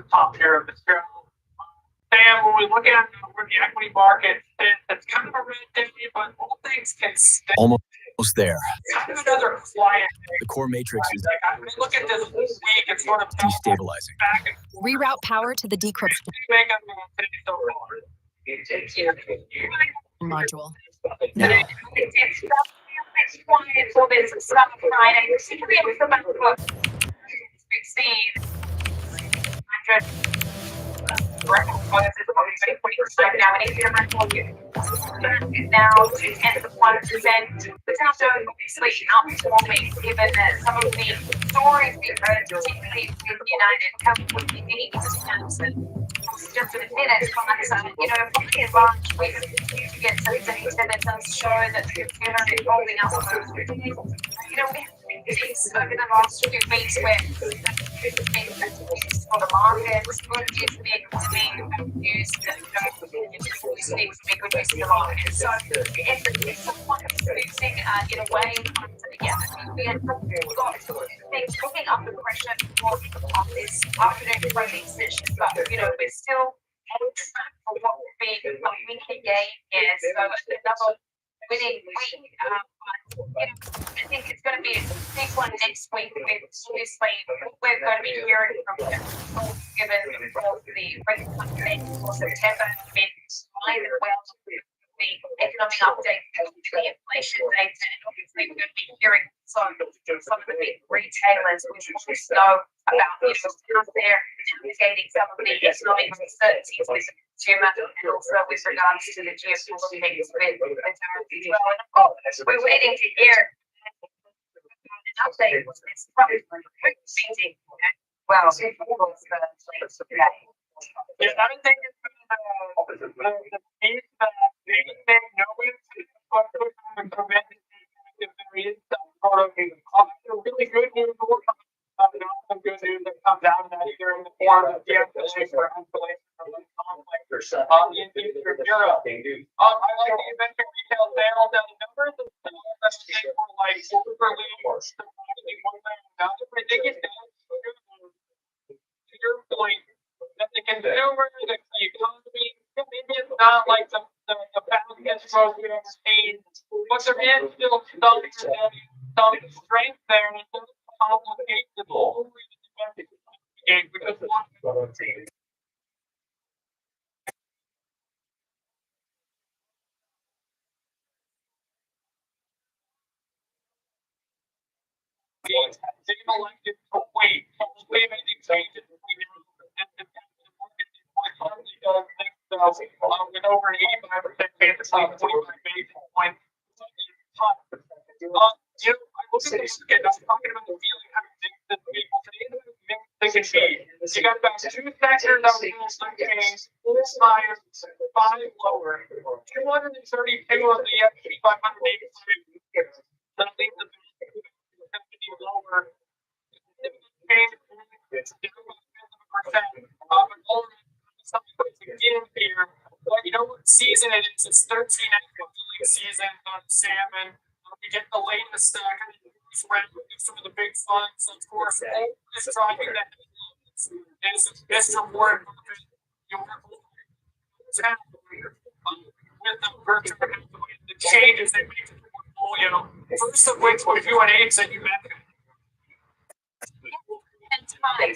Top here of the show. Sam, when we look at where the equity market is, it's kind of a red day, but all things can stay. Almost there. Kind of another quiet day. The core matrix is I mean, look at this whole week. It's sort of destabilizing. back and forth. Reroute power to the decrypt Make up today so far. module. Today, it's quiet for this stuff Friday. We're seeing the back book. 16. Now to 10.1%. The Dow Jones obviously outperforming given that some of the stories we heard, particularly with United, come with the discounts and just in a minute, probably in March we continue to get some data that does show that the consumer is holding up over the last few weeks where for the market, good news for the economy, good news for the market. So it's somewhat confusing in a way. We have got things putting up the pressure on this afternoon trading session, but we're still on track for what will be a weekly gain here. So another winning week. I think it's going to be a big one next week. Obviously, we're going to be hearing from given the rate for September, mid-July as well. The economic update, the inflation data, and obviously we're going to be hearing some of the big retailers which want to know about how they're navigating some of the economic uncertainties with the consumer and also with regards to the geopolitics with the tariffs as well. And of course, we're waiting to hear an update on this meeting as well. Yeah, I don't think it's the piece that anything knowing what could prevent if there is some sort of really good news or some good news that comes out of that here in the form of the escalation or escalation of the conflict in Eastern Europe. I like the inventory retail sales and the numbers of sales that they were like overly surprising one way or another. I think it's to your point that the consumer, the economy, maybe it's not like the fastest growth we've ever seen, but there is still some strength there, and it doesn't complicate the story of the game, because one team. They've elected to wait any changes. With over an 85% chance of 25 basis points. I look at the market, I'm talking about the feeling how things this week. They can be. You got about two sectors that were unchanged, 4 higher, 5 lower, 232 of the S&P 500 that leaves the company lower. It's down by 7%. But all again here, but you know what season it is? It's 13 season on salmon. We get the latest kind of news round of some of the big funds. Of course, all is driving that is Mr. Warren Buffett, with the changes they make to the portfolio. First of which was UNH that you mentioned.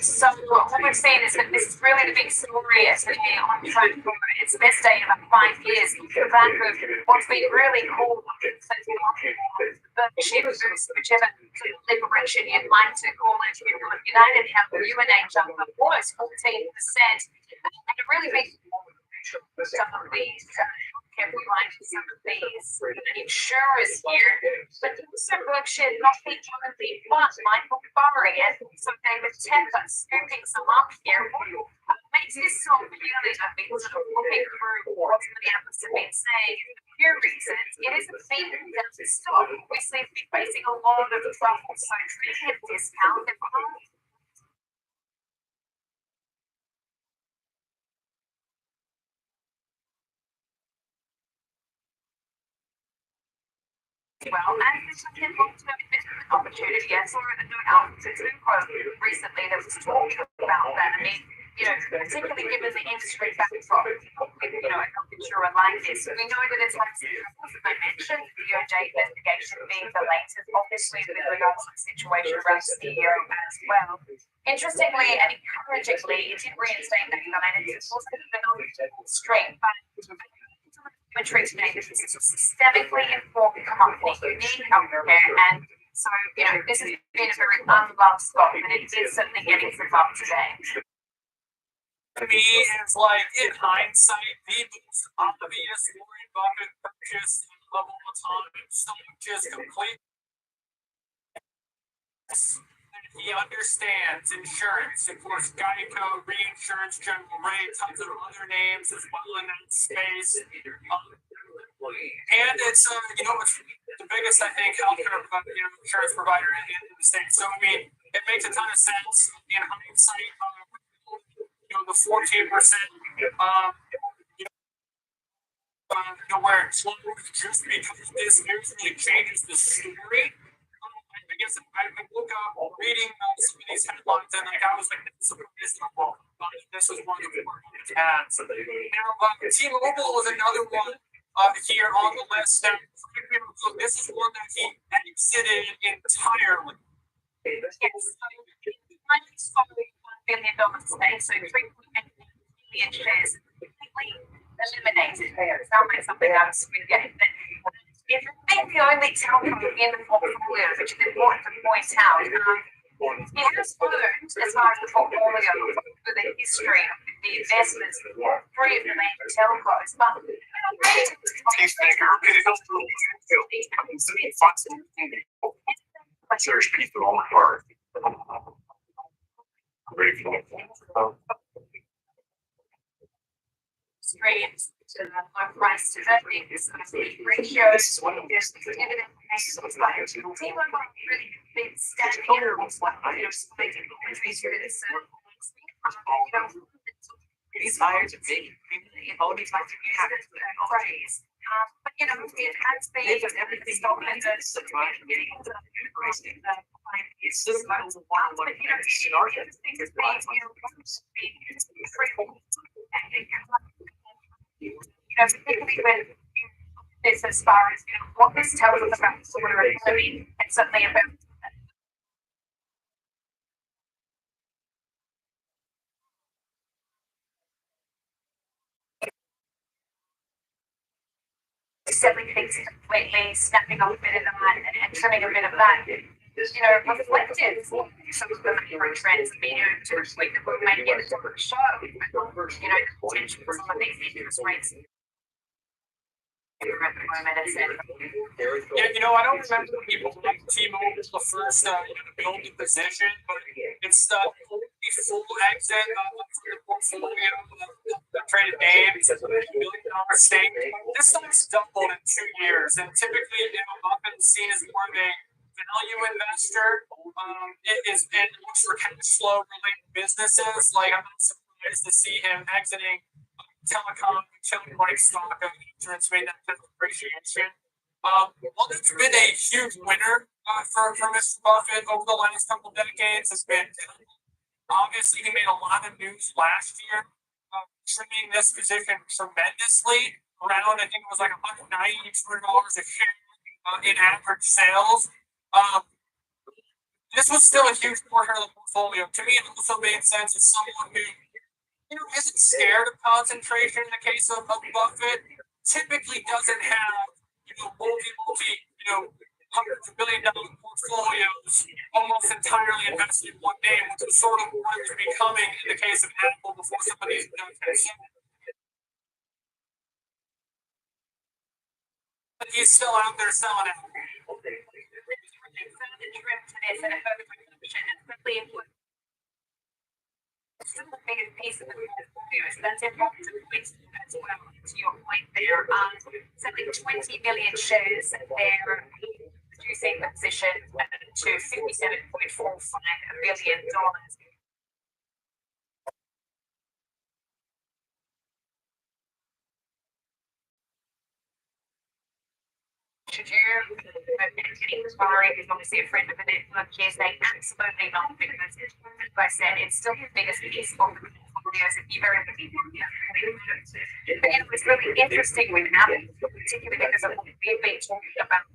So what we're saying is that this is really the big story as we on track for its best day in about 5 years. The back of what's been really cool the whichever liberation you'd like to call it. United have UNH up almost 14%, and a really big some of these carefully like some of these insurers here, but also Berkshire not being one of the ones, Michael Burry and also David Tepper scooping some up here. What makes this so appealing, I think, sort of looking through what some of the analysts have been saying, a few reasons. It is a theme that the stock we seem to be facing a lot of trouble, so trading at discount. well, and this is a long-term investment opportunity. I saw it doing Alpha recently that was talking about that. I mean, particularly given the industry backdrop, health insurer like this, we know that it's like I mentioned, the DOJ investigation being the latest, obviously with regards to the situation around the CEO as well. Interestingly and encouragingly, it did reinstate that guidance. It's also been on the stream, but commentary today, this is a systemically informed company who need healthcare, and so this has been a very unloved spot, but it is certainly getting some love today. To me, is like in hindsight, the most obvious Warren Buffett purchase of all time. Stock just complete. He understands insurance, of course, Geico, Reinsurance General Ray, tons of other names as well in that space. And it's it's the biggest, I think, healthcare insurance provider in the state. So I mean, it makes a ton of sense in hindsight. The 14%, where it's just because this news really changes the story. I guess I look up reading some of these headlines and I was like, this was one of the worst ads. Now, T-Mobile was another one here on the list. Now, this is one that he exited entirely. $1 billion stake, so 3.8 million shares completely eliminated there. It sounds like something out of Squid Game. But it's the only telco in the portfolio, which is important to point out. It has learned, as far as the portfolio, for the history of the investments, three of the major telcos, but there's people on the part. Straight to the low price to earnings ratio. This is one of the dividend cases of players. T-Mobile really been standing out on what these buyers are big. All these buyers are praise. But it has been everything stock and it's just like one particularly when this as far as what this tells us about the sort of economy and certainly about selling things completely, snapping off a bit of that and trimming a bit of that. Reflective some of the macro trends and to reflect that we may get a different show, the potential for some of these interest rates. At the moment, I don't remember people like T-Mobile the first build the position, but it's the full exit of the portfolio of traded names, $1 billion stake. This stock's doubled in 2 years, and typically, often seen as more of a value investor. It looks for cash flow related businesses. Like, I'm not surprised to see him exiting telecom, utility like stock after it's made that kind of appreciation. It's been a huge winner for Mr. Buffett over the last couple decades. Has been obviously he made a lot of news last year, trimming this position tremendously. Around I think it was like $190, $200 a share in average sales. This was still a huge portion of the portfolio. To me, it also made sense as someone who isn't scared of concentration in the case of Buffett, typically doesn't have, multi, hundreds of $1 billion portfolios almost entirely invested in one name, which is sort of what it's becoming in the case of Apple before some of these but he's still out there selling it. Still the biggest piece of the portfolio, so that's important to point as well. To your point there, selling 20 million shares, they're reducing the position to $57.45 billion. should you inquiry is obviously a friend of the network here saying absolutely not, because as I said, it's still the biggest piece of the portfolio. So you're very but it was really interesting with Apple, particularly because of what we've been talking about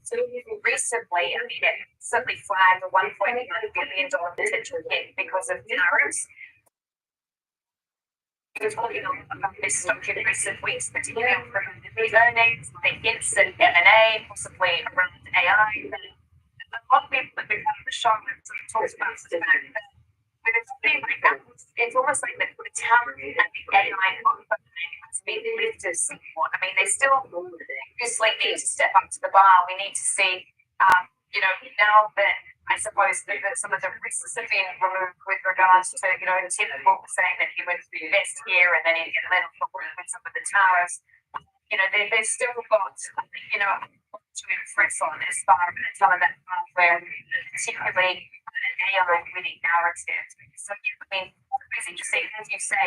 recently. I mean, it certainly flagged a $1.9 billion potential hit because of tariffs. We're talking about this stock in recent weeks, particularly from these earnings, the hints at M&A, possibly around AI. A lot of people that we've had the show have sort of talked about the fact that with a company like that, it's almost like the talent and the AI has been lifted somewhat. I mean, they still obviously need to step up to the bar. We need to see, now that I suppose that some of the risks have been removed with regards to, Tim Cook saying that he would invest here and then he get let off with some of the towers. They've still got, to impress on as far as some of that hardware, particularly AI winning narrative. So, I mean, it's interesting, as you say,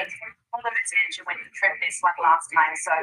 all of its engine went to trip this one last time. So